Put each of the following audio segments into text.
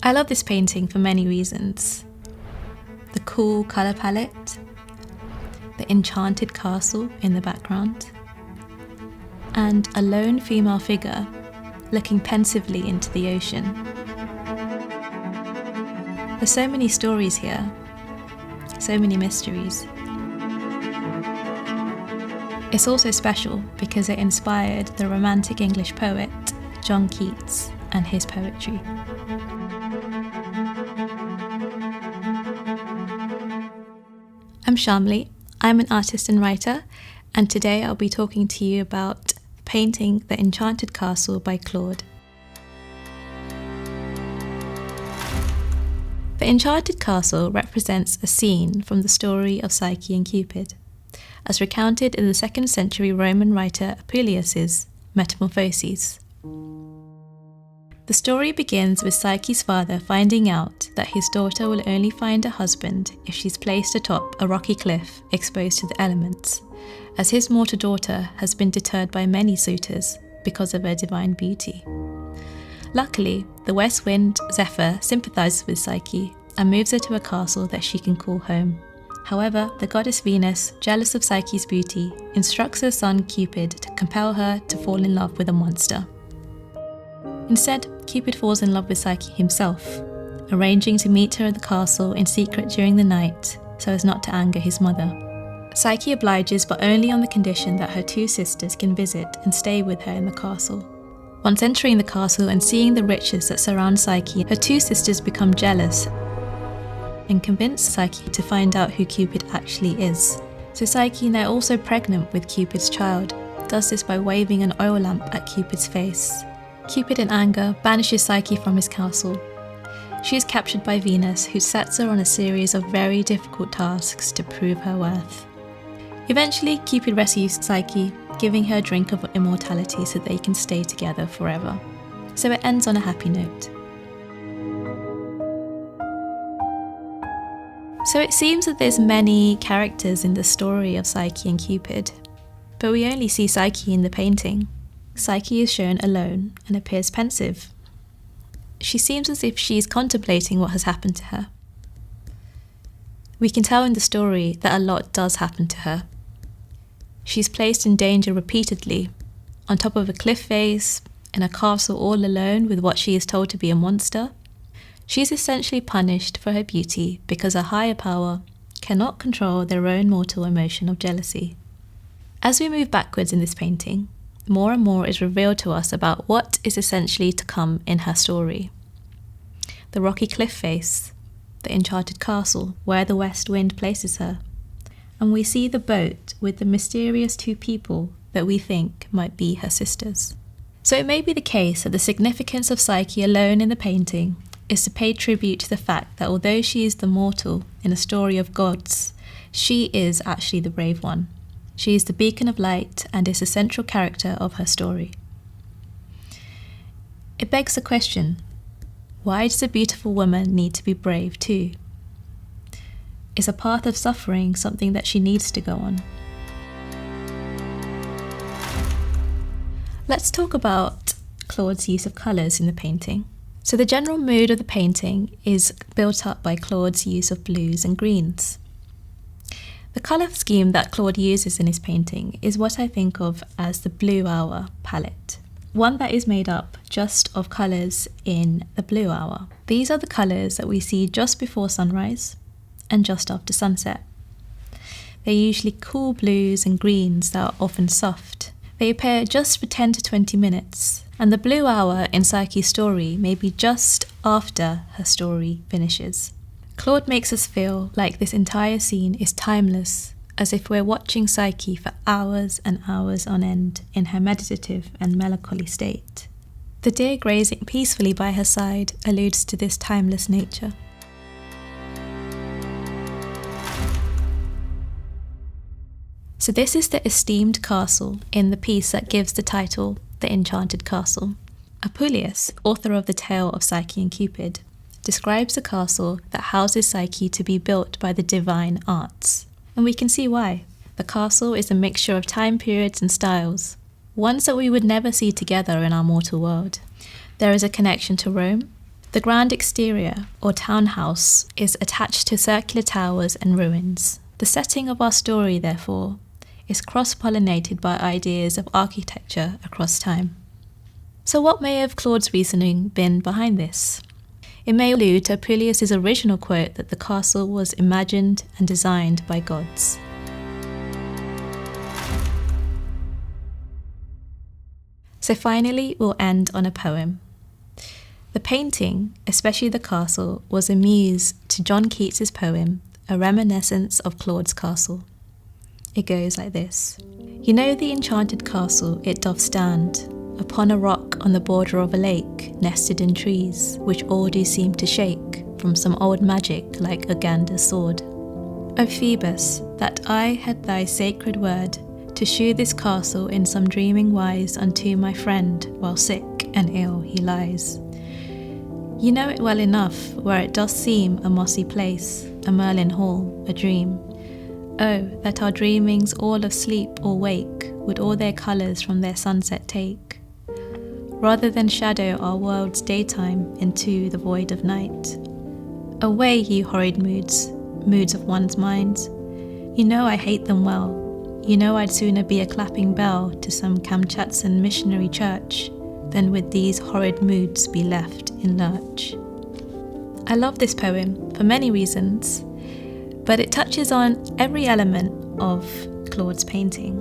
I love this painting for many reasons. The cool colour palette, the enchanted castle in the background, and a lone female figure looking pensively into the ocean. There's so many stories here, so many mysteries. It's also special because it inspired the romantic English poet John Keats and his poetry. I'm Sheyamali, I'm an artist and writer, and today I'll be talking to you about painting The Enchanted Castle by Claude. The Enchanted Castle represents a scene from the story of Psyche and Cupid, as recounted in the 2nd century Roman writer Apuleius's Metamorphoses. The story begins with Psyche's father finding out that his daughter will only find a husband if she's placed atop a rocky cliff exposed to the elements, as his mortal daughter has been deterred by many suitors because of her divine beauty. Luckily, the west wind Zephyr sympathizes with Psyche and moves her to a castle that she can call home. However, the goddess Venus, jealous of Psyche's beauty, instructs her son Cupid to compel her to fall in love with a monster. Instead, Cupid falls in love with Psyche himself, arranging to meet her at the castle in secret during the night so as not to anger his mother. Psyche obliges, but only on the condition that her 2 sisters can visit and stay with her in the castle. Once entering the castle and seeing the riches that surround Psyche, her 2 sisters become jealous and convince Psyche to find out who Cupid actually is. So Psyche, now also pregnant with Cupid's child, does this by waving an oil lamp at Cupid's face. Cupid, in anger, banishes Psyche from his castle. She is captured by Venus, who sets her on a series of very difficult tasks to prove her worth. Eventually, Cupid rescues Psyche, giving her a drink of immortality so they can stay together forever. So it ends on a happy note. So it seems that there's many characters in the story of Psyche and Cupid, but we only see Psyche in the painting. Psyche is shown alone and appears pensive. She seems as if she is contemplating what has happened to her. We can tell in the story that a lot does happen to her. She's placed in danger repeatedly, on top of a cliff face, in a castle all alone with what she is told to be a monster. She's essentially punished for her beauty because a higher power cannot control their own mortal emotion of jealousy. As we move backwards in this painting, more and more is revealed to us about what is essentially to come in her story. The rocky cliff face, the enchanted castle where the west wind places her, and we see the boat with the mysterious 2 people that we think might be her sisters. So it may be the case that the significance of Psyche alone in the painting is to pay tribute to the fact that although she is the mortal in a story of gods, she is actually the brave one. She is the beacon of light and is the central character of her story. It begs the question, why does a beautiful woman need to be brave too? Is a path of suffering something that she needs to go on? Let's talk about Claude's use of colours in the painting. So the general mood of the painting is built up by Claude's use of blues and greens. The colour scheme that Claude uses in his painting is what I think of as the blue hour palette, one that is made up just of colours in the blue hour. These are the colours that we see just before sunrise and just after sunset. They're usually cool blues and greens that are often soft. They appear just for 10 to 20 minutes, and the blue hour in Psyche's story may be just after her story finishes. Claude makes us feel like this entire scene is timeless, as if we're watching Psyche for hours and hours on end in her meditative and melancholy state. The deer grazing peacefully by her side alludes to this timeless nature. So this is the esteemed castle in the piece that gives the title The Enchanted Castle. Apuleius, author of the tale of Psyche and Cupid, describes a castle that houses Psyche to be built by the divine arts. And we can see why. The castle is a mixture of time periods and styles, ones that we would never see together in our mortal world. There is a connection to Rome, The grand exterior, or townhouse, is attached to circular towers and ruins. The setting of our story, therefore, is cross-pollinated by ideas of architecture across time. So what may have Claude's reasoning been behind this? It may allude to Apuleius' original quote that the castle was imagined and designed by gods. So finally, we'll end on a poem. The painting, especially the castle, was a muse to John Keats' poem, A Reminiscence of Claude's Castle. It goes like this. You know the enchanted castle, it doth stand upon a rock on the border of a lake, nested in trees, which all do seem to shake from some old magic like Uganda's sword. O Phoebus, that I had thy sacred word, to shew this castle in some dreaming wise unto my friend, while sick and ill he lies. You know it well enough, where it doth seem a mossy place, a Merlin hall, a dream. Oh, that our dreamings all of sleep or wake would all their colours from their sunset take, rather than shadow our world's daytime into the void of night. Away, you horrid moods, moods of one's mind. You know I hate them well. You know I'd sooner be a clapping bell to some Kamchatsan missionary church than with these horrid moods be left in lurch. I love this poem for many reasons, but it touches on every element of Claude's painting.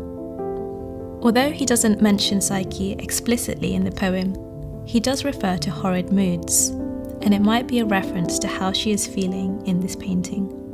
Although he doesn't mention Psyche explicitly in the poem, he does refer to horrid moods, and it might be a reference to how she is feeling in this painting.